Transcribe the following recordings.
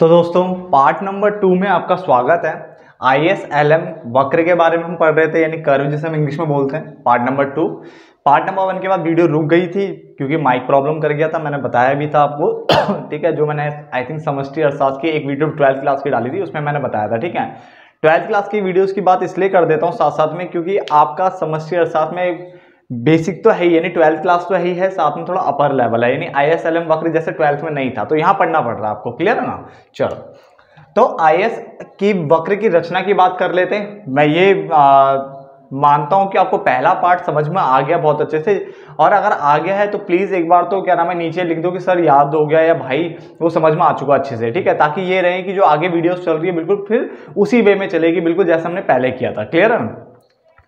तो दोस्तों part number 2 में आपका स्वागत है। ISLM वक्र के बारे में हम पढ़ रहे थे, यानी कर्व जिसे हम इंग्लिश में बोलते हैं। पार्ट नंबर 2, पार्ट नंबर 1 के बाद वीडियो रुक गई थी क्योंकि माइक प्रॉब्लम कर गया था, मैंने बताया भी था आपको। ठीक है, जो मैंने आई थिंक समष्टि अर्थशास्त्र की एक वीडियो 12th क्लास की डाली थी, उसमें मैंने बताया था। ठीक है, 12th क्लास की वीडियोस की बात इसलिए कर देता हूँ साथ साथ में, क्योंकि आपका समष्टि अर्थशास्त्र में बेसिक तो है ही, यानी 12th क्लास तो है ही है, साथ में थोड़ा अपर लेवल है, यानी ISLM वक्र जैसे 12th में नहीं था, तो यहाँ पढ़ना पड़ रहा है आपको। क्लियर है ना? चलो, तो IS की वक्र की रचना की बात कर लेते हैं। मैं ये मानता हूं कि आपको पहला पार्ट समझ में आ गया बहुत अच्छे से, और अगर आ गया है तो प्लीज एक बार तो क्या नाम है नीचे लिख दो कि सर याद हो गया, या भाई वो समझ में आ चुका अच्छे से। ठीक है, ताकि ये रहे कि जो आगे वीडियोस चल रही है बिल्कुल फिर उसी वे में चलेगी, बिल्कुल जैसे हमने पहले किया था। क्लियर है?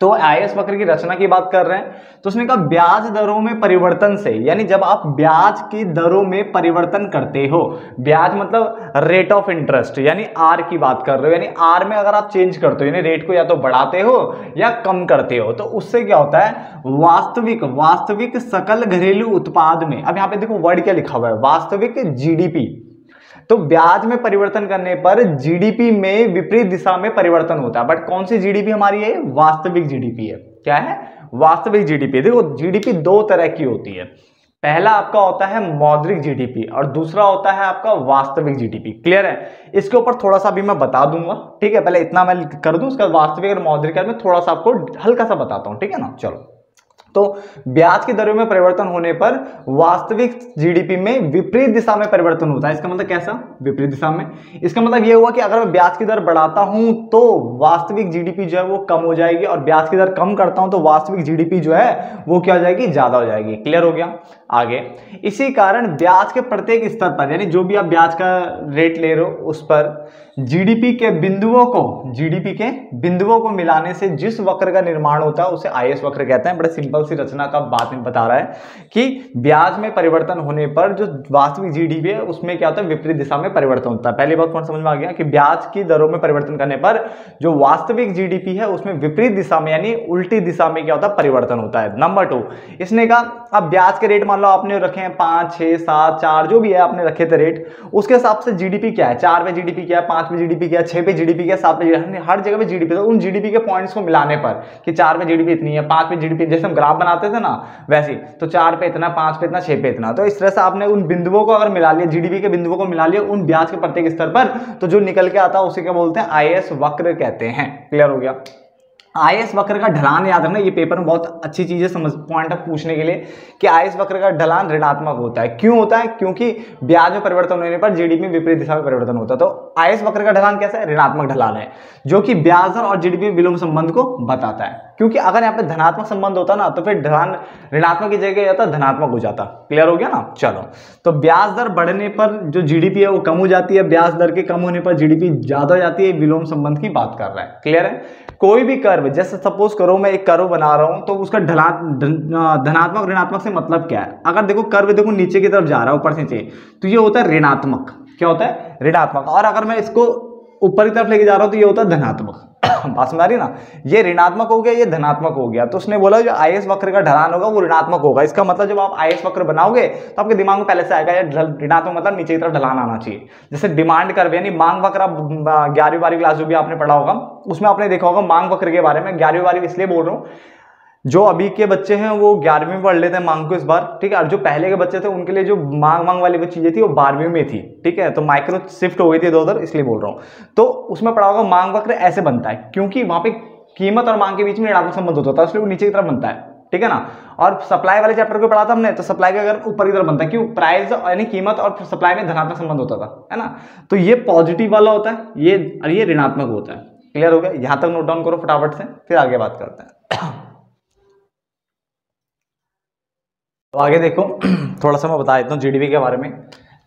तो IS वक्र की रचना की बात कर रहे हैं, तो उसने कहा ब्याज दरों में परिवर्तन से, यानी जब आप ब्याज की दरों में परिवर्तन करते हो, ब्याज मतलब रेट ऑफ इंटरेस्ट, यानी R की बात कर रहे हो, यानी R में अगर आप चेंज करते हो, यानी रेट को या तो बढ़ाते हो या कम करते हो, तो उससे क्या होता है वास्तविक सकल घरेलू उत्पाद में, अब यहाँ पे देखो वर्ड क्या लिखा हुआ है, वास्तविक GDP। तो ब्याज में परिवर्तन करने पर जीडीपी में विपरीत दिशा में परिवर्तन होता है। बट कौन सी जीडीपी हमारी है? वास्तविक जीडीपी है। क्या है? वास्तविक जीडीपी। देखो जीडीपी दो तरह की होती है, पहला आपका होता है मौद्रिक जीडीपी और दूसरा होता है आपका वास्तविक जीडीपी। क्लियर है? इसके ऊपर थोड़ा सा भी मैं बता दूंगा। ठीक है, पहले इतना मैं कर दूं, उसका वास्तविक और मौद्रिक में थोड़ा सा आपको हल्का सा बताता हूं। ठीक है ना? चलो, तो ब्याज की दरों में परिवर्तन होने पर वास्तविक जीडीपी में विपरीत दिशा में परिवर्तन होता है। इसका मतलब कैसा? विपरीत दिशा में। इसका मतलब यह हुआ कि अगर मैं ब्याज की दर बढ़ाता हूं तो वास्तविक जीडीपी जो है वो कम हो जाएगी, और ब्याज की दर कम करता हूं तो वास्तविक जीडीपी जो है वो क्या हो जाएगी? ज्यादा हो जाएगी। क्लियर हो गया? आगे, इसी कारण ब्याज के प्रत्येक स्तर पर, यानी जो भी आप ब्याज का रेट ले रहे हो उस पर जीडीपी के बिंदुओं को मिलाने से जिस वक्र का निर्माण होता है उसे IS वक्र कहते हैं। बड़े सिंपल सी रचना का बात में बता रहा है कि ब्याज में परिवर्तन होने पर जो वास्तविक जीडीपी है उसमें क्या होता है? विपरीत दिशा में परिवर्तन होता है। पहली बात कौन समझ में आ गया कि ब्याज की दरों में परिवर्तन करने पर जो वास्तविक जीडीपी है उसमें विपरीत दिशा में, यानी उल्टी दिशा में क्या होता है? परिवर्तन होता है। नंबर 2, इसने कहा अब ब्याज के रेट मान लो आपने रखे हैं 5, 6, 7, 4 जो भी है आपने रखे थे रेट, उसके हिसाब से जीडीपी क्या है? 4 पे जीडीपी क्या है, 5 पे जीडीपी क्या है, 6 पे जीडीपी क्या है, 7 पे, हर जगह पे जीडीपी। तो उन जीडीपी के पॉइंट्स को मिलाने पर कि 4 पे जीडीपी इतनी है, 5 पे जीडीपी, जैसे हम ग्राफ बनाते थे ना वैसे, तो 4 पे इतना, 5 पे इतना, 6 पे इतना। तो इस तरह से आपने उन बिंदुओं को अगर मिला लिया, जीडीपी के बिंदुओं को मिला लिया उन ब्याज के प्रत्येक स्तर पर, तो जो निकल के आता है उसे क्या बोलते हैं? IS वक्र कहते हैं। क्लियर हो गया? IS वक्र का ढलान याद रखना, ये पेपर में बहुत अच्छी चीजें समझ पॉइंट है पूछने के लिए कि IS वक्र का ढलान ऋणात्मक होता है। क्यों होता है? क्योंकि ब्याज में परिवर्तन होने पर जीडीपी में विपरीत दिशा में परिवर्तन होता है। तो IS वक्र का ढलान कैसा है? ऋणात्मक ढलान है, जो कि ब्याज दर और जीडीपी विलोम संबंध को बताता है। क्योंकि अगर यहाँ पे धनात्मक संबंध होता ना तो फिर ढलान ऋणात्मक की जगह जाता, धनात्मक हो जाता। क्लियर हो गया ना? चलो, तो ब्याज दर बढ़ने पर जो जीडीपी है वो कम हो जाती है, ब्याज दर के कम होने पर जीडीपी ज्यादा हो जाती है। विलोम संबंध की बात कर रहा है। क्लियर है? कोई भी कर्व, जैसे सपोज करो मैं एक कर्व बना रहा हूं, तो उसका धनात्मक ऋणात्मक से मतलब क्या है? अगर देखो कर्व देखो नीचे की तरफ जा रहा है, ऊपर से नीचे, तो ये होता है ऋणात्मक। क्या होता है? ऋणात्मक। और अगर मैं इसको ऊपर की तरफ लेके जा रहा हूं तो ये होता है धनात्मक। बात समझ आ रही है ना? ये ऋणात्मक हो गया, ये धनात्मक हो गया। तो उसने बोला जो IS वक्र का ढलान होगा वो ऋणात्मक होगा। इसका मतलब जब आप IS वक्र बनाओगे तो आपके दिमाग में पहले से आएगा यार ऋणात्मक मतलब नीचे की तरफ ढलान आना चाहिए। जैसे डिमांड कर्व, यानी मांग वक्र, 11वीं 12वीं क्लास जो भी आपने पढ़ा होगा उसमें आपने देखा होगा मांग वक्र के बारे में। 11वीं 12वीं इसलिए बोल रहा हूँ, जो अभी के बच्चे हैं वो 11वीं में पढ़ लेते हैं मांग को इस बार। ठीक है, और जो पहले के बच्चे थे उनके लिए जो मांग वाली वो चीजें थी वो 12वीं में थी। ठीक है, तो माइक्रो शिफ्ट हो गई थी इधर, इसलिए बोल रहा हूँ। तो उसमें पढ़ा होगा मांग वक्र ऐसे बनता है, क्योंकि वहां पे कीमत और मांग के बीच में ऋणात्मक संबंध होता है, इसलिए वो नीचे की तरफ बनता है। ठीक है ना? और सप्लाई वाले चैप्टर को पढ़ा था हमने, तो सप्लाई का अगर ऊपर की तरफ बनता है, क्यों? प्राइस यानी कीमत और सप्लाई में धनात्मक संबंध होता था, है ना? तो ये पॉजिटिव वाला होता है, ये ऋणात्मक होता है। क्लियर हो गया? यहां तक नोट डाउन करो फटाफट से, फिर आगे बात करते हैं। तो आगे देखो, थोड़ा सा मैं बता देता हूँ जीडीपी के बारे में।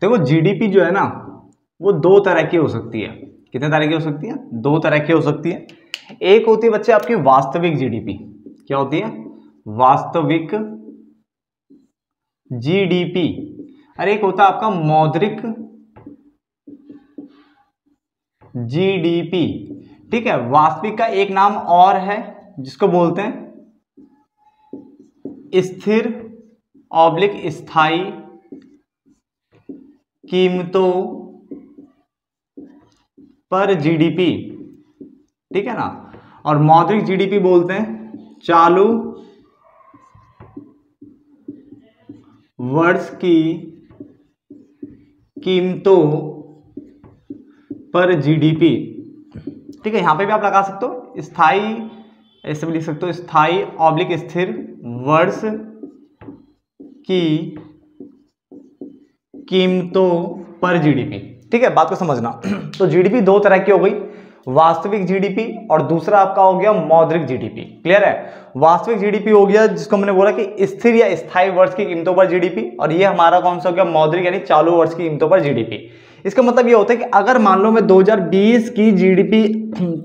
देखो जीडीपी जो है ना वो दो तरह की हो सकती है। कितने तरह की हो सकती है? दो तरह की हो सकती है। एक होती है बच्चे आपकी वास्तविक जीडीपी। क्या होती है? वास्तविक जीडीपी। और एक होता है आपका मौद्रिक जीडीपी। ठीक है, वास्तविक का एक नाम और है जिसको बोलते हैं स्थिर ऑब्लिक स्थाई कीमतों पर जीडीपी, ठीक है ना, और मौद्रिक जीडीपी बोलते हैं चालू वर्ष की कीमतों पर जीडीपी। ठीक है, यहां पे भी आप लगा सकते हो स्थाई, ऐसे भी लिख सकते हो स्थाई ऑब्लिक स्थिर वर्ष की कीमतों पर जीडीपी। ठीक है, बात को समझना। तो जीडीपी दो तरह की हो गई, वास्तविक जीडीपी और दूसरा आपका हो गया मौद्रिक जीडीपी। क्लियर है? वास्तविक जीडीपी हो गया जिसको मैंने बोला कि स्थिर या स्थायी वर्ष की कीमतों पर जीडीपी, और ये हमारा कौन सा हो गया मौद्रिक यानी चालू वर्ष की कीमतों पर जीडीपी। इसका मतलब ये होता है कि अगर मान लो मैं 2020 की जीडीपी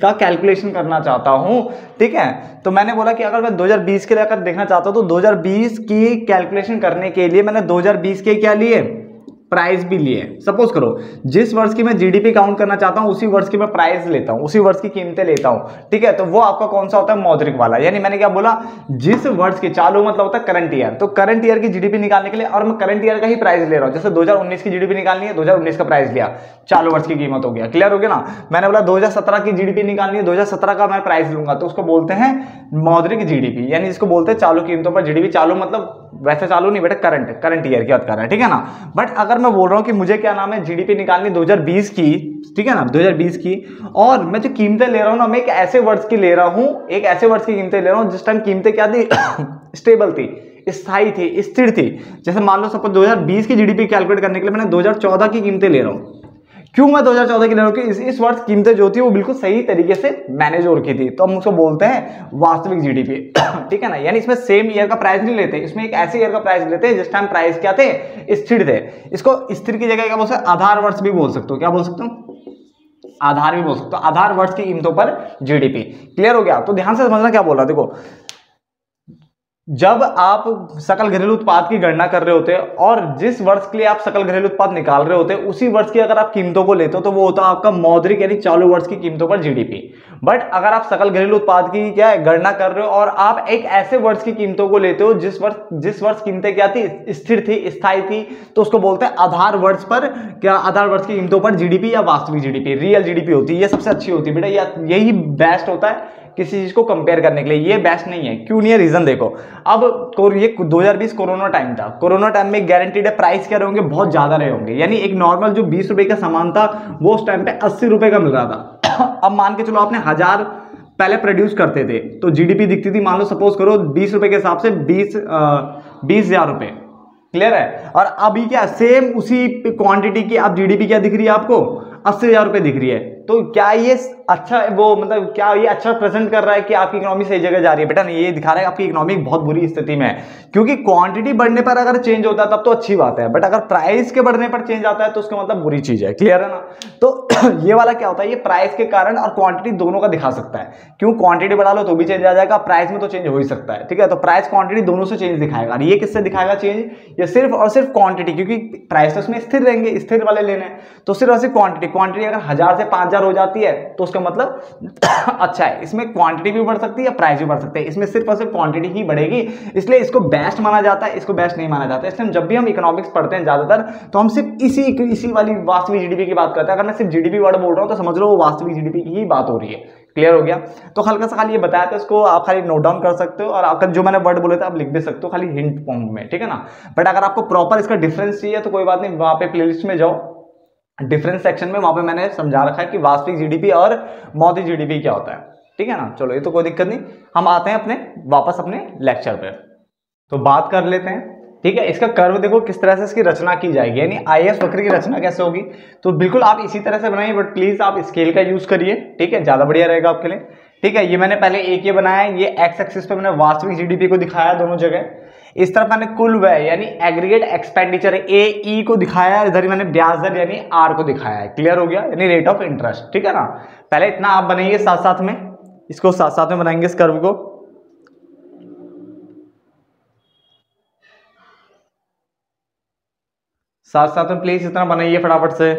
का कैलकुलेशन करना चाहता हूं, ठीक है, तो मैंने बोला कि अगर मैं 2020 के लिए अगर देखना चाहता हूं तो 2020 की कैलकुलेशन करने के लिए मैंने 2020 के क्या लिए, प्राइस भी लिए। सपोज करो जिस वर्ष की मैं जीडीपी काउंट करना चाहता हूं उसी वर्ष की मैं प्राइस लेता हूं, उसी वर्ष की कीमतें लेता हूं। ठीक है, तो वो आपका कौन सा होता है मौद्रिक वाला। यानी मैंने क्या बोला, जिस वर्ष की, चालू मतलब होता है करंट ईयर, तो करंट ईयर की जीडीपी निकालने के लिए और मैं करंट ईयर का ही प्राइस ले रहा हूं। जैसे 2019 की जीडीपी निकालनी है, 2019 का प्राइस लिया, चालू वर्ष की कीमत हो गया। क्लियर हो गया ना? मैंने बोला 2017 की जीडीपी निकालनी है, 2017 का मैं प्राइस लूंगा, तो उसको बोलते हैं मौद्रिक जीडीपी, यानी इसको बोलते हैं चालू कीमतों पर जीडीपी। चालू मतलब वैसे चालू नहीं बेटा, करंट ईयर की बात कर रहा है, ठीक है ना। बट अगर मैं बोल रहा हूं कि मुझे क्या नाम है जीडीपी निकालनी 2020 की, ठीक है ना, 2020 की, और मैं जो कीमतें ले रहा हूं ना, मैं एक ऐसे वर्ष की ले रहा हूं, एक ऐसे वर्ष की कीमतें ले रहा हूं जिस टाइम कीमतें क्या थी स्टेबल थी, स्थायी थी, स्थिर थी। जैसे मान लो सपोज 2020 की जीडीपी कैलकुलेट करने के लिए मैंने 2014 की कीमतें ले रहा हूं। क्यों मैं 2014 की ले रहा हूं कि इस वर्ष कीमतें जो थी वो बिल्कुल सही तरीके से मैनेज हो रखी थी, तो हम उसको बोलते हैं वास्तविक जीडीपी। ठीक है ना, यानी इसमें सेम ईयर का प्राइस नहीं लेते, इसमें एक ऐसे ईयर का प्राइस लेते हैं जिस टाइम प्राइस क्या थे, स्थिर थे। इसको स्थिर की जगह क्या बोल सकते, आधार वर्ष भी बोल सकते हो। क्या बोल सकते हो? आधार भी बोल सकते हो, आधार वर्ष की कीमतों पर जीडीपी। क्लियर हो गया? तो ध्यान से समझना क्या बोल रहा है। देखो, जब आप सकल घरेलू उत्पाद की गणना कर रहे होते हैं और जिस वर्ष के लिए आप सकल घरेलू उत्पाद निकाल रहे होते हैं उसी वर्ष की अगर आप कीमतों को लेते हो तो वो होता है आपका मौद्रिक यानी चालू वर्ष की कीमतों पर जीडीपी। बट अगर आप सकल घरेलू उत्पाद की क्या है गणना कर रहे हो और आप एक ऐसे वर्ष की कीमतों को लेते हो जिस वर्ष कीमतें क्या थी, स्थिर थी, स्थायी थी, तो उसको बोलते हैं आधार वर्ष पर, क्या आधार वर्ष की कीमतों पर जीडीपी या वास्तविक जीडीपी, रियल जीडीपी होती है। ये सबसे अच्छी होती है बेटा, यही बेस्ट होता है किसी चीज को कंपेयर करने के लिए। ये बेस्ट नहीं है, क्यों नहीं है, रीजन देखो। अब ये 2020 कोरोना टाइम था, कोरोना टाइम में गारंटीड है प्राइस क्या होंगे, बहुत ज्यादा रहे होंगे। यानी एक नॉर्मल जो 20 रुपए का सामान था वो उस टाइम पे 80 रुपए का मिल रहा था। अब मान के चलो आपने 1000 पहले प्रोड्यूस करते थे तो जीडीपी दिखती थी, मान लो सपोज करो 20 रुपए के हिसाब से 20,000 रुपए। क्लियर है? और अभी क्या सेम उसी क्वांटिटी की आप जीडीपी क्या दिख रही है आपको, 80,000 रुपए दिख रही है। तो क्या ये अच्छा, वो मतलब क्या ये अच्छा प्रेजेंट कर रहा है कि आपकी इकोनॉमी सही जगह जा रही है? बेटा नहीं, ये दिखा रहा है आपकी इकोनॉमी बहुत बुरी स्थिति में है। क्योंकि क्वांटिटी बढ़ने पर अगर चेंज होता है तब तो अच्छी बात है, बट अगर प्राइस के बढ़ने पर चेंज आता है तो उसका मतलब बुरी चीज है। क्लियर है ना? तो ये वाला क्या होता है, ये प्राइस के कारण और क्वांटिटी दोनों का दिखा सकता है। क्यों? क्वांटिटी बढ़ा लो तो भी चेंज आ जाएगा, प्राइस में तो चेंज हो ही सकता है। ठीक है, तो प्राइस क्वांटिटी दोनों से चेंज दिखाएगा। और ये किससे दिखाएगा चेंज? ये सिर्फ और सिर्फ क्वांटिटी, क्योंकि प्राइस तो उसमें स्थिर रहेंगे, स्थिर वाले लेने हैं, तो सिर्फ और सिर्फ क्वांटिटी अगर 1000 से 5000 हो जाती है तो उसका मतलब अच्छा है। इसमें क्वांटिटी भी बढ़ सकती है, प्राइस भी बढ़ सकते हैं, इसमें सिर्फ और सिर्फ क्वांटिटी ही बढ़ेगी, इसलिए इसको बेस्ट माना जाता है, इसको बेस्ट नहीं माना जाता। इसलिए जब भी हम इकोनॉमिक्स पढ़ते हैं ज्यादातर तो हम सिर्फ इसी वाली वास्तविक जीडीपी की बात करते हैं। अगर मैं सिर्फ जीडीपी वर्ड बोल रहा हूं तो समझ लो वो वास्तविक जीडीपी की ही बात हो रही है। क्लियर हो गया? तो हल्का सा खाली ये बताया था, इसको आप खाली नोट डाउन कर सकते हो और आपका जो मैंने वर्ड बोले थे आप लिख भी सकते हो खाली हिंट फॉर्म में। ठीक है ना? बट अगर आपको प्रॉपर इसका डिफरेंस चाहिए तो कोई बात नहीं, वहां पे प्लेलिस्ट में जाओ, डिफरेंस सेक्शन में वहां पे मैंने समझा रखा है कि वास्तविक जीडीपी और मौद्रिक जीडीपी क्या होता है। ठीक है ना? चलो ये तो कोई दिक्कत नहीं, हम आते हैं अपने वापस अपने लेक्चर पे, तो बात कर लेते हैं। ठीक है, इसका कर्व देखो किस तरह से इसकी रचना की जाएगी, यानी आईएस वक्र की रचना कैसे होगी। तो बिल्कुल आप इसी तरह से बनाइए, बट प्लीज आप स्केल का यूज करिए। ठीक है, ज्यादा बढ़िया रहेगा आपके लिए। ठीक है, ये मैंने पहले एक ये बनाया है, ये एक्स एक्सिस पे मैंने वास्तविक जीडीपी को दिखाया दोनों जगह। इस तरफ मैंने कुल व्यय यानी एग्रीगेट एक्सपेंडिचर ए को दिखाया है, इधर मैंने ब्याज दर यानी आर को दिखाया है। क्लियर हो गया? यानी रेट ऑफ इंटरेस्ट। ठीक है ना? पहले इतना आप बनाइए, साथ साथ में इसको साथ साथ में बनाएंगे इस कर्व को। साथ साथ में प्लीज इतना बनाइए फटाफट से।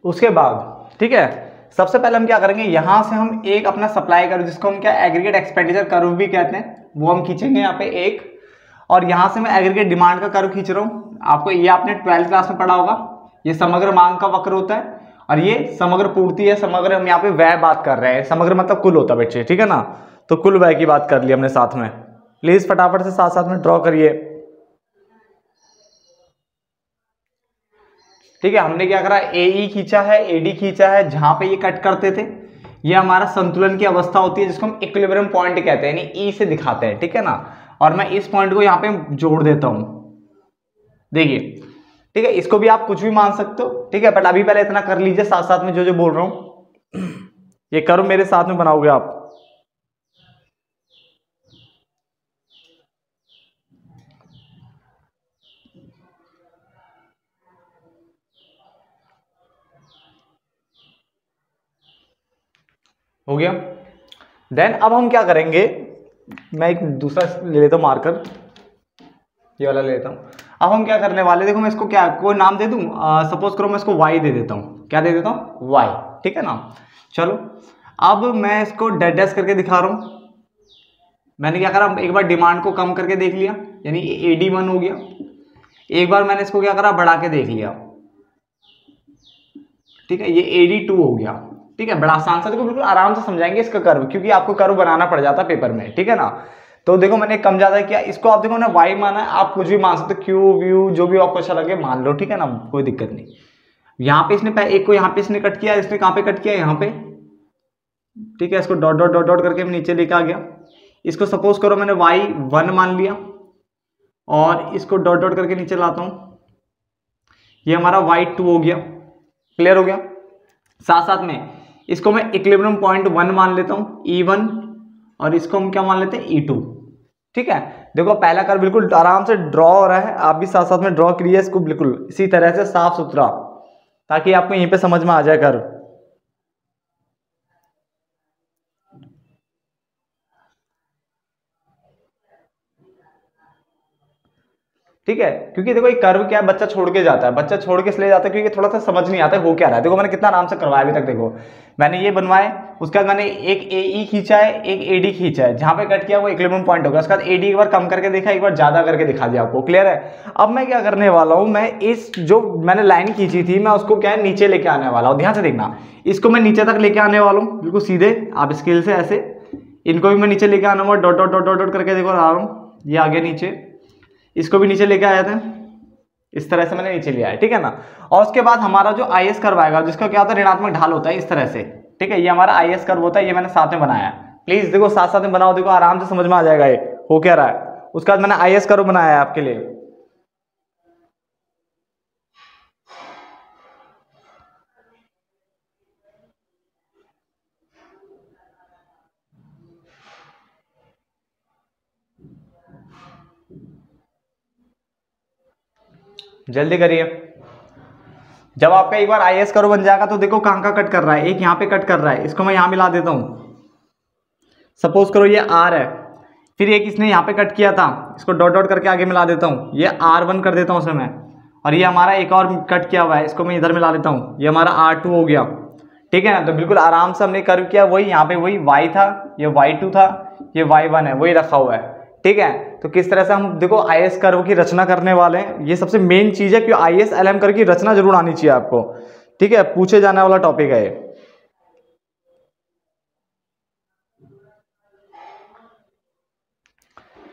उसके बाद ठीक है, सबसे पहले हम क्या करेंगे, यहां से हम एक अपना सप्लाई कर्व, जिसको हम क्या एग्रीगेट एक्सपेंडिचर कर्व भी कहते हैं, वो हम खींचेंगे यहाँ पे एक, और यहां से मैं एग्रीगेट डिमांड का कर्व खींच रहा हूं। आपको ये आपने 12th क्लास में पढ़ा होगा, ये समग्र मांग का वक्र होता है और ये समग्र पूर्ति है। समग्र हम यहाँ पे व्यय बात कर रहे हैं, समग्र मतलब कुल होता है बच्चे, ठीक है ना। तो कुल व्यय की बात कर ली हमने साथ में। प्लीज फटाफट से साथ साथ में ड्रॉ करिए। ठीक है, हमने क्या करा, AE खींचा है, AD खींचा है, जहां पे ये कट करते थे, ये हमारा संतुलन की अवस्था होती है, जिसको हम इक्विलिब्रियम पॉइंट कहते हैं, यानी E से दिखाते हैं, ठीक है ना। और मैं इस पॉइंट को यहाँ पे जोड़ देता हूं, देखिए, ठीक है। इसको भी आप कुछ भी मान सकते हो, ठीक है, बट अभी पहले इतना कर लीजिए साथ साथ में जो जो बोल रहा हूं। ये कर्व मेरे साथ में बनाओगे आप। हो गया। देन अब हम क्या करेंगे, मैं एक दूसरा ले लेता हूं मार्कर, ये वाला ले लेता हूं। अब हम क्या करने वाले, देखो मैं इसको क्या कोई नाम दे दूं, सपोज करो मैं इसको y दे देता हूं। क्या दे देता हूं, y, ठीक है ना। चलो अब मैं इसको डैश करके दिखा रहा हूं। मैंने क्या करा, एक बार डिमांड को कम करके देख लिया, यानी AD1 हो गया। एक बार मैंने इसको क्या करा, बढ़ा के देख लिया, ठीक है, ये AD2 हो गया। ठीक है, बड़ा आसान सा, देखो बिल्कुल आराम से समझाएंगे इसका कर्व, क्योंकि आपको कर्व बनाना पड़ जाता है पेपर में, ठीक है ना। तो देखो मैंने कम ज्यादा किया, इसको आप देखो ना y माना है, आप कुछ भी मान सकते हो, क्यू व्यू जो भी आपको अच्छा लगे मान लो, ठीक है ना, कोई दिक्कत नहीं। यहाँ पे इसने एक को यहाँ पे इसने कट किया, इसने कहाँ पे कट किया, यहाँ पे, ठीक है। इसको डॉट डॉट डॉट डॉट करके नीचे लेके आ गया। इसको सपोज करो मैंने y1 मान लिया और इसको डॉट डॉट करके नीचे लाता हूं, ये हमारा y2 हो गया। क्लियर हो गया। साथ साथ में इसको मैं इक्विलिब्रियम पॉइंट 1 मान लेता हूं, E1, और इसको हम क्या मान लेते हैं, E2। ठीक है, देखो पहला कर्व बिल्कुल आराम से ड्रॉ हो रहा है, आप भी साथ साथ में ड्रॉ करिए इसको बिल्कुल इसी तरह से साफ सुथरा, ताकि आपको यहीं पे समझ में आ जाए कर्व। ठीक है, क्योंकि देखो ये कर्व क्या है, बच्चा छोड़ के जाता है, बच्चा छोड़ के इसलिए जाता है क्योंकि थोड़ा सा समझ नहीं आता है हो क्या रहा है। देखो मैंने कितना आराम से करवाया अभी तक, देखो मैंने ये बनवाए, उसके बाद मैंने एक AE खींचा है, एक AD खींचा है, जहां पे कट किया वो इक्विलिब्रियम पॉइंट होगा। उसके बाद AD एक बार कम करके देखा, एक बार ज्यादा करके दिखा दिया आपको। क्लियर है। अब मैं क्या करने वाला हूं, मैं इस जो मैंने लाइन खींची थी, मैं उसको क्या है नीचे लेके आने वाला हूं। ध्यान से देखना, इसको मैं नीचे तक लेके आने वाला हूँ, बिल्कुल सीधे, आप स्केल से ऐसे इनको भी मैं नीचे लेके आना हुआ, dot dot dot dot dot करके देखो आ रहा हूँ, ये आगे नीचे, इसको भी नीचे लेके आया था, इस तरह से मैंने नीचे लिया है, ठीक है ना। और उसके बाद हमारा जो IS कर्व आएगा, जिसका क्या होता है, ऋणात्मक ढाल होता है इस तरह से, ठीक है, ये हमारा IS कर्व होता है, ये मैंने साथ में बनाया है। प्लीज देखो साथ साथ में बनाओ, देखो आराम से समझ में आ जाएगा ये हो क्या रहा है। उसके बाद मैंने IS कर्व बनाया है आपके लिए। जल्दी करिए। जब आपका एक बार IS कर्व बन जाएगा तो देखो कहां का कट कर रहा है, एक यहाँ पे कट कर रहा है, इसको मैं यहां मिला देता हूं। सपोज करो ये R है, फिर एक इसने यहाँ पे कट किया था, इसको डॉट डॉट करके आगे मिला देता हूँ, ये R1 कर देता हूँ उसमें मैं, और ये हमारा एक और कट किया हुआ है, इसको मैं इधर मिला देता हूँ, ये हमारा R2 हो गया। ठीक है ना, तो बिल्कुल आराम से हमने कर्व किया, वही यहाँ पे वही y था, ये y2 था, ये y1 है, वही रखा हुआ है। ठीक है, तो किस तरह से हम देखो IS कर्व की रचना करने वाले हैं, ये सबसे मेन चीज है कि IS LM कर्व की रचना जरूर आनी चाहिए आपको। ठीक है, पूछे जाने वाला टॉपिक है ये।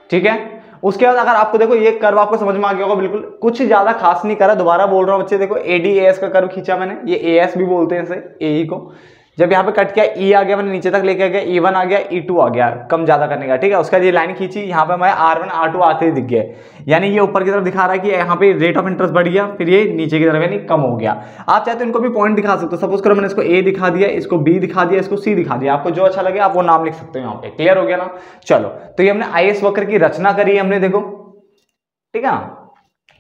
ठीक है, उसके बाद अगर आपको देखो ये कर्व आपको समझ में आ गया होगा, बिल्कुल कुछ ज्यादा खास नहीं करा, दोबारा बोल रहा हूं बच्चे, देखो AD-AS का कर्व खींचा मैंने, ये AS भी बोलते हैं इसे, AE को। जब यहाँ पे कट किया, E आ गया, मैंने नीचे तक लेके गया, E1 आ गया, E2 आ गया, कम ज्यादा करने का। ठीक है, उसका ये लाइन खींची, यहाँ पे हमारे R1 R2 आते ही दिख गए, यानी ये ऊपर की तरफ दिखा रहा है कि यहाँ पे रेट ऑफ इंटरेस्ट बढ़ गया, फिर ये नीचे की तरफ यानी कम हो गया। आप चाहे तो इनको भी पॉइंट दिखा सकते हो, सपोज करो मैंने इसको A दिखा दिया, इसको B दिखा दिया, इसको C दिखा दिया, आपको जो अच्छा लगे आप वो नाम लिख सकते हो यहाँ पे। क्लियर हो गया ना। चलो, तो ये हमने IS वक्र की रचना करी है हमने, देखो। ठीक है ना,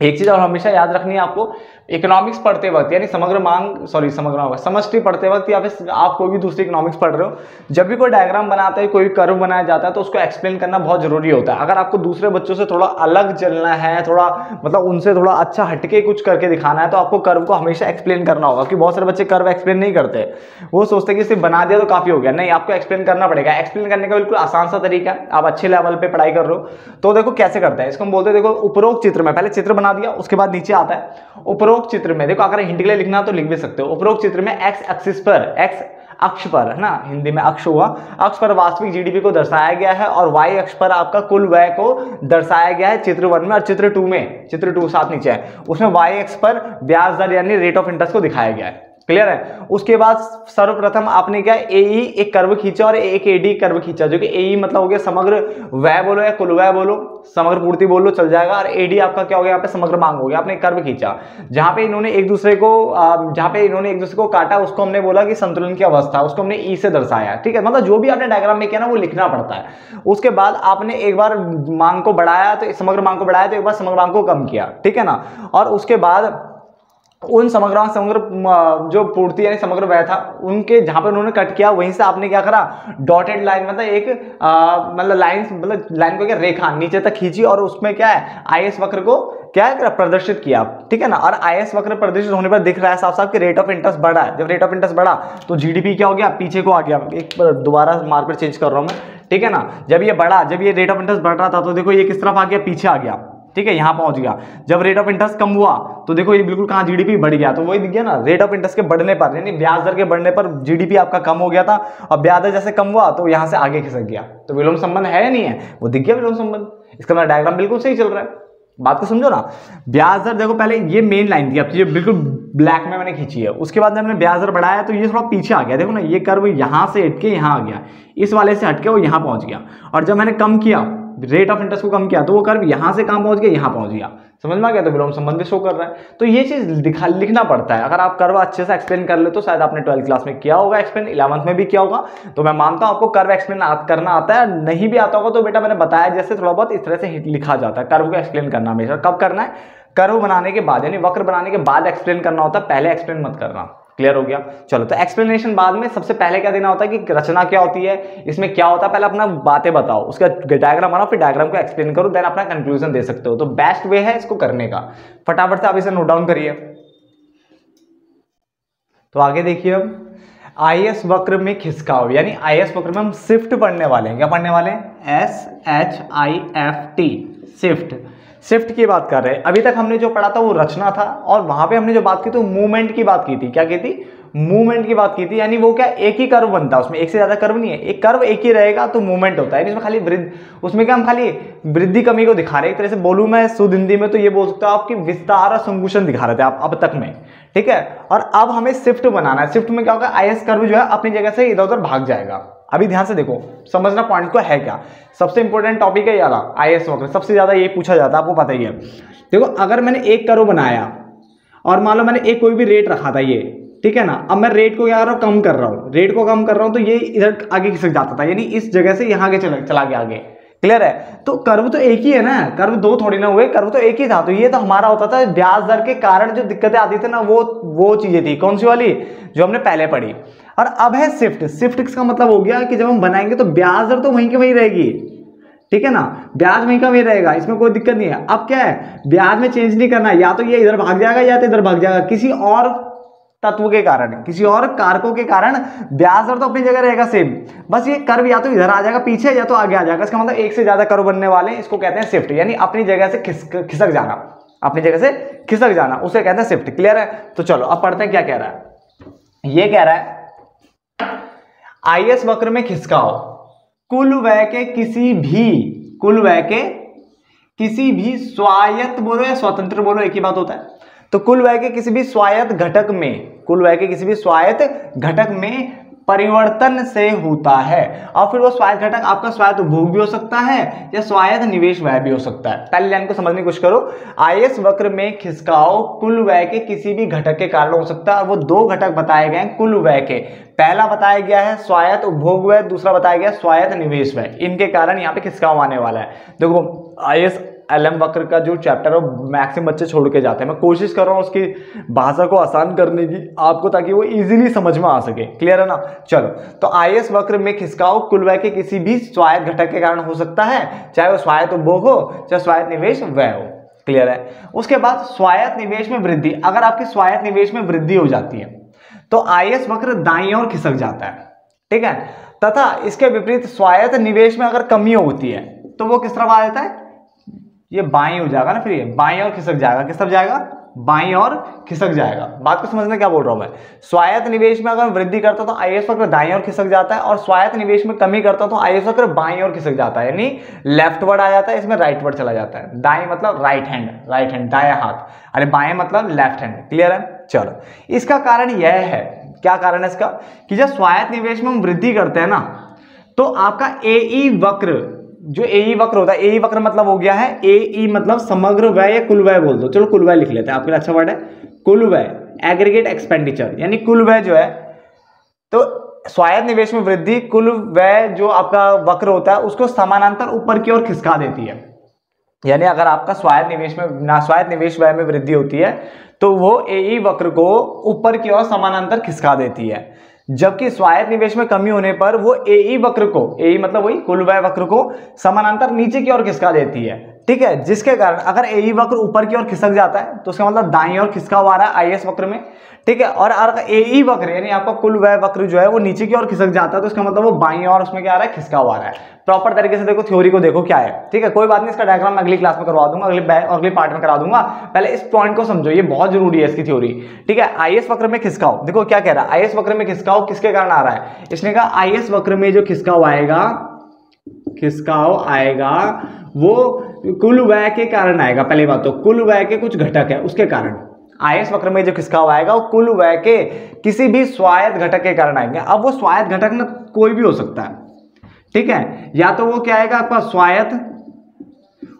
एक चीज और हमेशा याद रखनी है आपको, इकोनॉमिक्स पढ़ते वक्त यानी समष्टि पढ़ते वक्त या फिर आप कोई भी दूसरी इकोनॉमिक्स पढ़ रहे हो, जब भी कोई डायग्राम बनाता है, कोई कर्व बनाया जाता है, तो उसको एक्सप्लेन करना बहुत जरूरी होता है। अगर आपको दूसरे बच्चों से थोड़ा अलग चलना है, थोड़ा मतलब उनसे थोड़ा अच्छा हटके कुछ करके दिखाना है, तो आपको कर्व को हमेशा एक्सप्लेन करना होगा। क्योंकि बहुत सारे बच्चे कर्व एक्सप्लेन नहीं करते, वो सोचते कि सिर्फ बना दिया तो काफी हो गया। नहीं, आपको एक्सप्लेन करना पड़ेगा। एक्सप्लेन करने का बिल्कुल आसान सा तरीका है, आप अच्छे लेवल पे पढ़ाई कर रहे हो तो देखो कैसे करते हैं इसको। हम बोलते हैं देखो उपरोक्त चित्र में, पहले चित्र बना दिया, उसके बाद नीचे आता है उपरोक्त चित्र में। देखो अगर हिंट के लिए लिखना तो लिख भी सकते हो। उपरोक्त चित्र में एक्स एक्सिस पर, एक्स अक्ष पर, है ना, हिंदी में अक्ष हुआ, अक्ष पर वास्तविक जीडीपी को दर्शाया गया है और वाई अक्ष पर आपका कुल व्यय को दर्शाया गया है चित्र 1 में। और चित्र 2 में, चित्र 2 साथ नीचे है, उसमें वाई अक्ष पर ब्याज दर यानी रेट ऑफ इंटरेस्ट को दिखाया गया है। क्लियर है। उसके बाद सर्वप्रथम आपने क्या, एई एक कर्व खींचा और एक एडी कर्व खींचा, जो कि एई मतलब हो गया समग्र व्यय बोलो या कुल व्यय बोलो, समग्र पूर्ति बोलो चल जाएगा। और एडी आपका क्या हो गया, यहाँ पे समग्र मांग हो गया। आपने कर्व खींचा जहां पे इन्होंने एक दूसरे को काटा, उसको हमने बोला कि संतुलन की अवस्था, उसको हमने ई से दर्शाया। ठीक है, मतलब जो भी आपने डायग्राम में किया ना वो लिखना पड़ता है। उसके बाद आपने एक बार मांग को बढ़ाया तो समग्र मांग को बढ़ाया, तो एक बार समग्र मांग को कम किया। ठीक है ना। और उसके बाद उन समग्र जो पूर्ति यानी समग्र व्यय था उनके जहां पर उन्होंने कट किया, वहीं से आपने क्या करा, डॉटेड लाइन मतलब एक लाइन को क्या, रेखा नीचे तक खींची और उसमें क्या है, आईएस वक्र को क्या है, प्रदर्शित किया। ठीक है ना। और आईएस वक्र प्रदर्शित होने पर दिख रहा है साफ साफ कि रेट ऑफ इंटरेस्ट बढ़ा है। जब रेट ऑफ इंटरेस्ट बढ़ा तो जीडीपी क्या हो गया, पीछे को आ गया। एक बार दोबारा मार्कर चेंज कर रहा हूं मैं। ठीक है ना। जब ये बढ़ा, जब ये रेट ऑफ इंटरेस्ट बढ़ रहा था तो देखो ये किस तरफ आ गया, पीछे आ गया। ठीक है, यहां पहुंच गया। जब रेट ऑफ इंटरेस्ट कम हुआ तो देखो ये बिल्कुल कहां, जीडीपी बढ़ गया। तो वही दिख गया ना, रेट ऑफ इंटरेस्ट के बढ़ने पर यानी ब्याज दर के बढ़ने पर जीडीपी आपका कम हो गया था, और ब्याज दर जैसे कम हुआ तो यहां से आगे खिसक गया। तो विलोम संबंध है या नहीं है, वो दिख गया विलोम संबंध। इसका मतलब डायग्राम बिल्कुल सही चल रहा है। बात को समझो ना। ब्याज दर देखो, पहले ये मेन लाइन थी, अब ये बिल्कुल ब्लैक में मैंने खींची है। उसके बाद हमने ब्याज दर बढ़ाया तो ये थोड़ा पीछे आ गया। देखो ना, ये कर्व यहां से हटके यहां आ गया, इस वाले से हटके वो यहां पहुंच गया। और जब मैंने कम किया, रेट ऑफ इंटरेस्ट को कम किया, तो वो कर्व यहां से कहां पहुंच गया, यहां पहुंच गया। समझ में आ गया। तो विलोम संबंध भी शो कर रहा है। तो ये चीज लिखना पड़ता है। अगर आप कर्व अच्छे से एक्सप्लेन कर ले तो शायद आपने 12th क्लास में किया होगा एक्सप्लेन, 11th में भी किया होगा। तो मैं मानता हूं आपको कर्व एक्सप्लेन करना आता है। नहीं भी आता होगा तो बेटा मैंने बताया जैसे थोड़ा बहुत इस तरह से लिखा जाता है। कर्व को एक्सप्लेन करना हमेशा कब करना है, कर्व बनाने के बाद यानी वक्र बनाने के बाद एक्सप्लेन करना होता है, पहले एक्सप्लेन मत करना। क्लियर हो गया। चलो, तो एक्सप्लेनेशन बाद में सबसे पहले क्या देना होता है कि रचना क्या होती है, इसमें क्या होता है, पहले अपना बातें बताओ, उसका डायग्राम बनाओ, फिर डायग्राम को एक्सप्लेन करो, देन अपना कंक्लूजन दे सकते हो। तो बेस्ट वे है इसको करने का। फटाफट से आप इसे नोट डाउन करिए। तो आगे देखिए, अब आईएस वक्र में खिसकाव, यानी आईएस वक्र में हम शिफ्ट पढ़ने वाले हैं। क्या पढ़ने वाले हैं, SHIFT, शिफ्ट। शिफ्ट की बात कर रहे हैं। अभी तक हमने जो पढ़ा था वो रचना था, और वहां पे हमने जो बात की तो मूवमेंट की बात की थी। क्या की थी, मूवमेंट की बात की थी। यानी वो क्या, एक ही कर्व बनता है, उसमें एक से ज्यादा कर्व नहीं है, एक कर्व एक ही रहेगा तो मूवमेंट होता है। इसमें खाली उसमें क्या हम खाली वृद्धि कमी को दिखा रहे हैं। एक तरह से बोलूं मैं शुद्ध हिंदी में तो ये बोल सकता हूं आपकी विस्तार और संकुचन दिखा रहे थे आप अब तक में। ठीक है। और अब हमें शिफ्ट बनाना है। शिफ्ट में क्या होगा, आईएस कर्व जो है अपनी जगह से इधर उधर भाग जाएगा। अभी ध्यान से देखो, समझना पॉइंट को है क्या। सबसे इंपॉर्टेंट टॉपिक है यार आईएस वक्र, सबसे ज्यादा ये पूछा जाता है, आपको पता ही है। देखो, अगर मैंने एक कर्व बनाया और मान लो मैंने एक कोई भी रेट रखा था ये, ठीक है ना। अब मैं रेट को क्या कर रहा हूं, कम कर रहा हूं, रेट को कम कर रहा हूं, तो ये इधर आगे खिसक जाता था, यानी इस जगह से यहां आगे चला गया आगे। क्लियर है। तो कर्व तो एक ही है ना, कर्व दो थोड़ी ना हुए, कर्व तो एक ही था। तो ये तो हमारा होता था ब्याज दर के कारण जो दिक्कतें आती थी ना, वो चीजें थी। कौन सी वाली, जो हमने पहले पढ़ी। और अब है शिफ्ट। शिफ्ट का मतलब हो गया कि जब हम बनाएंगे तो ब्याज दर तो वहीं के वहीं रहेगी। ठीक है ना, ब्याज वहीं का वहीं रहेगा, इसमें कोई दिक्कत नहीं है। अब क्या है, ब्याज में चेंज नहीं करना, या तो ये इधर भाग जाएगा या तो इधर भाग जाएगा, किसी और तत्व के कारण, किसी और कारकों के कारण ब्याज दर तो अपनी जगह रहेगा सेम। बस ये कर्व या तो इधर आ जाएगा पीछे या तो आगे आ जाएगा। इसका मतलब एक से ज्यादा कर्व बनने वाले हैं, इसको कहते हैं शिफ्ट, यानी अपनी जगह से खिसक जाना, अपनी जगह से खिसक जाना, उसे कहते हैं शिफ्ट। क्लियर है। तो चलो अब पढ़ते हैं क्या कह रहा है। ये कह रहा है आईएस वक्र में खिसकाव कुल व्यय के किसी भी स्वायत्त बोलो या स्वतंत्र बोलो, एक ही बात होता है। तो कुल व्यय के किसी भी स्वायत्त घटक में परिवर्तन से होता है। और फिर वो स्वायत्त घटक आपका स्वायत्त उपभोग भी हो सकता है या स्वायत्त निवेश व्यय भी हो सकता है। पहली लाइन को समझने की कोशिश करो। आईएस वक्र में खिसकाव कुल व्यय के किसी भी घटक के कारण हो सकता है, और वो दो घटक बताए गए हैं कुल व्यय के। पहला बताया गया है स्वायत्त उपभोग व्यय, दूसरा बताया गया स्वायत्त निवेश व्यय। इनके कारण यहाँ पे खिसकाव आने वाला है। देखो, आईएस एलएम वक्र का जो चैप्टर है वो मैक्सिमम बच्चे छोड़ के जाते हैं। मैं कोशिश कर रहा हूँ उसकी भाषा को आसान करने की आपको, ताकि वो इजीली समझ में आ सके। क्लियर है ना। चलो, तो आईएस वक्र में खिसकाव कुल व्यय के किसी भी स्वायत्त घटक के कारण हो सकता है, चाहे वो स्वायत्त उपभोग हो चाहे स्वायत्त निवेश व्यय हो। क्लियर है। उसके बाद स्वायत्त निवेश में वृद्धि, अगर आपकी स्वायत्त निवेश में वृद्धि हो जाती है तो आईएस वक्र दाईं ओर खिसक जाता है। ठीक है। तथा इसके विपरीत स्वायत्त निवेश में अगर कमी होती है तो वो किस तरफ आ जाता है, ये बाईं हो जाएगा ना, फिर ये बाईं ओर खिसक जाएगा। किस तरफ जाएगा, बाईं ओर खिसक जाएगा। बात को समझना क्या बोल रहा हूं मैं। स्वायत्त निवेश में अगर वृद्धि करता हूं तो आईएस वक्र दाईं ओर खिसक जाता है, और स्वायत्त निवेश में कमी करता हूं तो आईएस वक्र बाईं ओर खिसक जाता है, यानी लेफ्टवर्ड आ जाता है, इसमें राइटवर्ड चला जाता है। दाएं मतलब राइट हैंड दायां हाथ, अरे बाएं मतलब लेफ्ट हैंड। क्लियर है। चलो, इसका कारण यह है, क्या कारण है इसका, कि जब स्वायत्त निवेश में हम वृद्धि करते हैं ना तो आपका एई वक्र, जो एई वक्र होता है, एई वक्र मतलब हो गया है, एई मतलब समग्र व्यय या कुल व्यय बोल दो, चलो कुल व्यय लिख लेते हैं, आपके लिए अच्छा वर्ड है कुल व्यय, एग्रीगेट एक्सपेंडिचर, यानी कुल व्यय जो है। तो स्वायत्त निवेश में वृद्धि कुल व्यय जो आपका वक्र होता है उसको समानांतर ऊपर की ओर खिसका देती है। यानी अगर आपका स्वायत्त निवेश व्यय में वृद्धि होती है तो वो एई वक्र को ऊपर की ओर समानांतर खिसका देती है, जबकि स्वायत्त निवेश में कमी होने पर वो एई वक्र को, एई मतलब वही कुल व्यय वक्र को समानांतर नीचे की ओर खिसका देती है। ठीक है। जिसके कारण अगर एई वक्र ऊपर की ओर खिसक जाता है तो उसका मतलब दाईं ओर खिसका हुआ रहा है आईएस वक्र में। ठीक है। और अगर एई वक्र यानी आपका कुल व्यय वक्र जो है वो नीचे की ओर खिसक जाता है तो उसका मतलब वो बाईं ओर उसमें क्या आ रहा है, खिसका हुआ आ रहा है। प्रॉपर तरीके से देखो, थ्योरी को देखो क्या है। ठीक है। कोई बात नहीं, इसका डायग्राम मैं अगली क्लास में करवा दूंगा, अगले पार्ट में करा दूंगा। पहले इस पॉइंट को समझो, ये बहुत जरूरी है इसकी थ्योरी। ठीक है। आईएस वक्र में खिसकाओ, देखो क्या कह रहा है, आईएस वक्र में खिसकाओ किसके कारण आ रहा है, इसने कहा आईएस वक्र में जो खिसकाव आएगा वो कुल व्यय के कारण आएगा। पहली बात तो कुल व्यय के कुछ घटक है उसके कारण आईएस वक्र में जो खिसकाव आएगा वो कुल व्यय के किसी भी स्वायत्त घटक के कारण आएंगे। अब वो स्वायत्त घटक ना कोई भी हो सकता है। ठीक है। या तो वो क्या आएगा आपका स्वायत्त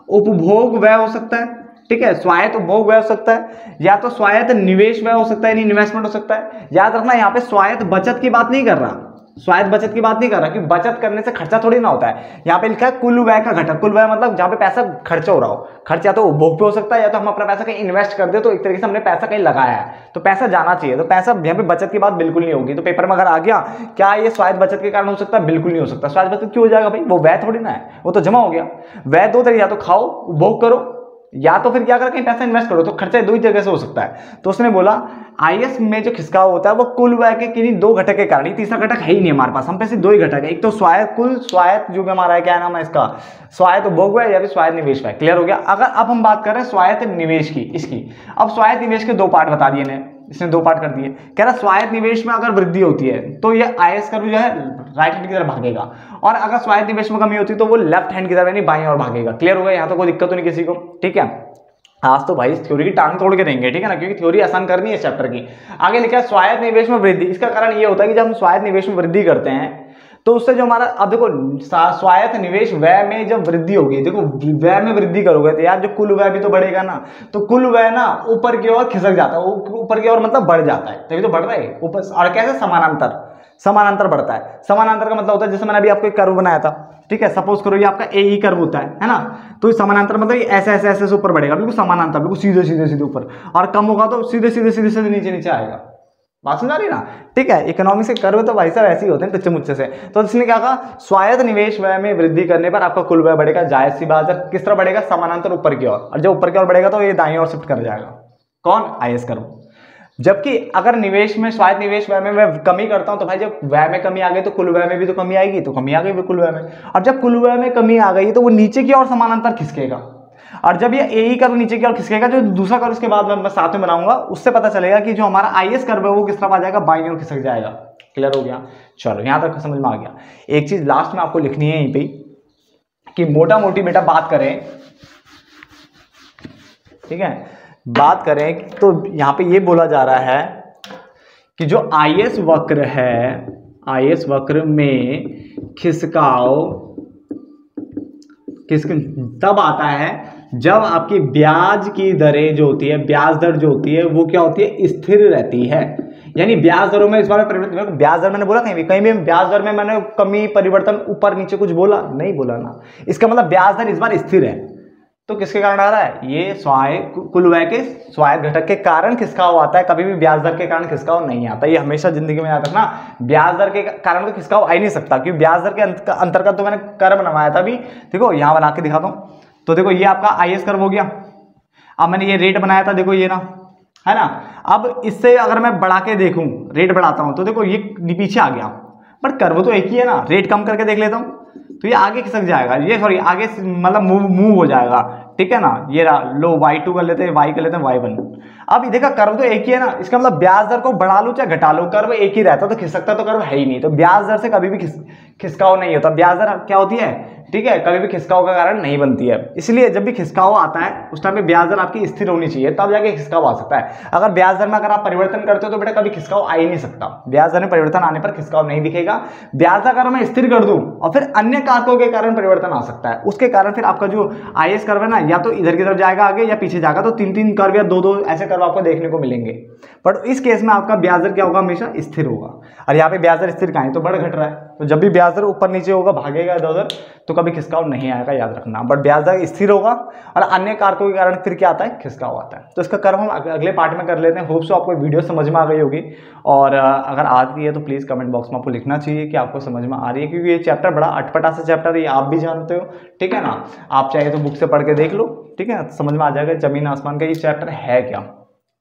उपभोग व्यय हो सकता है। ठीक है। स्वायत्त उपभोग व्यय हो सकता है, या तो स्वायत्त निवेश व्यय हो सकता है, यानी इन्वेस्टमेंट हो सकता है। याद रखना यहाँ पे स्वायत्त बचत की बात नहीं कर रहा, स्वायत्त बचत की बात नहीं कर रहा, कि बचत करने से खर्चा थोड़ी ना होता है। यहाँ पे लिखा है कुल व्यय का घटक। कुल व्यय मतलब जहाँ पे पैसा खर्चा हो रहा हो, खर्च या तो उपभोग पे हो सकता है, या तो हम अपना पैसा कहीं इन्वेस्ट कर दे, तो एक तरीके से हमने पैसा कहीं लगाया है तो पैसा जाना चाहिए। तो पैसा यहाँ पे बचत की बात बिल्कुल नहीं होगी। तो पेपर में अगर आ गया क्या ये स्वायत्त बचत के कारण हो सकता है, बिल्कुल नहीं हो सकता। स्वायत्त बचत क्यों हो जाएगा भाई, वो व्यय थोड़ी ना है, वो तो जमा हो गया। व्यय दो तरीके, या तो खाओ उपभोग करो, या तो फिर क्या कर कहीं पैसा इन्वेस्ट करो, तो खर्चा दो ही जगह से हो सकता है। तो उसने बोला आईएस में जो खिसकाव होता है वो कुल व्यय के किन्हीं दो घटक के कारण, तीसरा घटक है ही नहीं हमारे पास, हम पे सिर्फ दो ही घटक है, एक तो स्वायत्त जो भी हमारा है, क्या नाम है इसका, स्वायत्त उपभोग व्यय या फिर स्वायत्त निवेश व्यय। क्लियर हो गया। अगर अब हम बात कर रहे हैं स्वायत्त निवेश की, इसकी अब स्वायत्त निवेश के दो पार्ट बता दिए ने, इसने दो पार्ट कर दिए। कह रहा स्वायत्त निवेश में अगर वृद्धि होती है तो ये आईएस कर्व जो है राइट हैंड की तरफ भागेगा, और अगर स्वायत्त निवेश में कमी होती है तो वो लेफ्ट हैंड की तरफ यानी बाईं ओर भागेगा। क्लियर हो गया। यहाँ तो कोई दिक्कत तो नहीं किसी को। ठीक है। आज तो भाई इस थ्योरी की टांग तोड़ के देंगे, ठीक है ना, क्योंकि थ्योरी आसान करनी है इस चैप्टर की। आगे लिखा है स्वायत्त निवेश में वृद्धि। इसका कारण ये होता है कि जब हम स्वायत्त निवेश में वृद्धि करते हैं तो उससे जो हमारा, अब देखो स्वायत्त निवेश व्यय में जब वृद्धि होगी, देखो व्यय में वृद्धि करोगे तो यार जो कुल व्यय भी तो बढ़ेगा ना, तो कुल व्यय ना ऊपर की ओर खिसक जाता है, ऊपर की ओर मतलब बढ़ जाता है, तभी तो बढ़ रहा है ऊपर। और कैसे, समानांतर बढ़ता है। समानांतर का मतलब होता है, जैसे मैंने अभी आपको एक कर्व बनाया था, ठीक है, सपोज करो ये आपका एई कर्व होता है ना, तो समानांतर मतलब ये ऐसे ऐसे ऐसे ऊपर बढ़ेगा, बिल्कुल समानांतर, बिल्कुल सीधे सीधे सीधे ऊपर, और कम होगा तो सीधे सीधे सीधे सीधे नीचे नीचे आएगा। बात समझ आ रही ना। ठीक है। इकोनॉमिक्स के कर्व तो भाई साहब ऐसे ही होते हैं पिच्चे मुच्चे से। तो इसने क्या कहा, स्वायत्त निवेश व्यय में वृद्धि करने पर आपका कुल व्यय बढ़ेगा। जायज सी बात है। किस तरह बढ़ेगा, समानांतर ऊपर की ओर, और जब ऊपर की ओर बढ़ेगा तो ये दाईं ओर शिफ्ट कर जाएगा। कौन, आईएस कर्व। जबकि अगर निवेश में, स्वायत्त निवेश व्यय में मैं कमी करता हूं तो भाई जब व्यय में कमी आ गई तो कुल व्यय में भी तो कमी आएगी, तो कमी आ गई कुल व्यय में। और जब कुल व्यय में कमी आ गई तो वो नीचे की ओर समानांतर खिसकेगा, और जब ये एई कर्व नीचे की ओर खिसकेगा, जो दूसरा कर्व उसके बाद मैं साथ में बनाऊंगा, उससे पता चलेगा कि जो हमारा आईएस कर्व है वो किस तरफ आ जाएगा, बाईं ओर खिसक जाएगा। क्लियर हो गया। चलो यहां तक समझ में आ गया। एक चीज लास्ट में आपको लिखनी है यहीं पे, कि मोटा मोटी बेटा बात करें, ठीक है, बात करें तो यहां पे ये बोला जा रहा है कि जो आईएस वक्र है, आईएस वक्र में खिसकाव तब आता है जब आपकी ब्याज की दरें जो होती है, ब्याज दर जो होती है वो क्या होती है, स्थिर रहती है। यानी ब्याज दरों में इस बार परिवर्तन, ब्याज दर मैंने बोला कहीं भी ब्याज दर में मैंने कमी परिवर्तन ऊपर नीचे कुछ बोला नहीं, बोला ना। इसका मतलब ब्याज दर इस बार स्थिर है। तो किसके कारण आ रहा है, ये कुल व्यय के स्वायत्त घटक के कारण खिसकाव आता है, कभी भी ब्याज दर के कारण खिसकाव नहीं आता। ये हमेशा जिंदगी में याद रखना, ब्याज दर के कारण तो खिसकाव आ ही नहीं सकता, क्योंकि ब्याज दर के अंतर्गत तो मैंने कर्व बनवाया था अभी, देखो यहां बना के दिखाता हूं। तो देखो ये आपका आईएस कर्व हो गया, अब मैंने ये रेट बनाया था, देखो ये ना, है ना। अब इससे अगर मैं बढ़ा के देखूं, रेट बढ़ाता हूं तो देखो ये पीछे आ गया, बट कर्व तो एक ही है ना। रेट कम करके देख लेता हूं तो ये आगे खिसक जाएगा, ये सॉरी आगे मतलब मूव हो जाएगा, ठीक है ना। ये रहा, लो y2 कर लेते हैं, y कर लेते हैं y1। अब देखा कर्व तो एक ही है ना, इसका मतलब ब्याज दर को बढ़ा लो चाहे घटा लो, कर्व एक ही रहता, तो खिसकता तो कर्व है ही नहीं। तो ब्याज दर से कभी भी खिसकाव नहीं होता। ब्याज दर क्या होती है, ठीक है, कभी भी खिसकाव का कारण नहीं बनती है। इसलिए जब भी खिसकाव आता है उस टाइम पे ब्याज दर आपकी स्थिर होनी चाहिए, तब जाके खिसकाव आ सकता है। अगर ब्याज दर में अगर आप परिवर्तन करते हो तो बेटा कभी खिसकाव आ ही नहीं सकता। ब्याज दर में परिवर्तन आने पर खिसकाव नहीं दिखेगा। ब्याज दर अगर मैं स्थिर कर दूं और फिर अन्य कारकों के कारण परिवर्तन आ सकता है, उसके कारण फिर आपका जो आईएस कर्व है ना, या तो इधर की तरफ जाएगा आगे या पीछे जाएगा। तो 3-3 कर्व या 2-2 ऐसे कर्व आपको देखने को मिलेंगे। बट इस केस में आपका ब्याज दर क्या होगा, हमेशा स्थिर होगा। और यहाँ पे ब्याज दर स्थिर कहाँ है, तो बढ़ घट रहा है। तो जब भी ब्याज दर ऊपर नीचे होगा, भागेगा इधर उधर, तो कभी खिसकाव नहीं आएगा, याद रखना। बट ब्याज दर स्थिर होगा और अन्य कारकों के कारण फिर क्या आता है, खिसकाव आता है। तो इसका कर्व हम अगले पार्ट में कर लेते हैं। होप सो आपको वीडियो समझ में आ गई होगी, और अगर आती है तो प्लीज़ कमेंट बॉक्स में आपको लिखना चाहिए कि आपको समझ में आ रही है, क्योंकि ये चैप्टर बड़ा अटपटा सा चैप्टर है, ये आप भी जानते हो, ठीक है ना। आप चाहे तो बुक से पढ़ के देख लो, ठीक है, समझ में आ जाएगा जमीन आसमान का ये चैप्टर है क्या।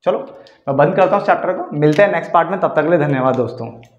चलो मैं बंद करता हूँ चैप्टर को, मिलते हैं नेक्स्ट पार्ट में, तब तक के लिए धन्यवाद दोस्तों।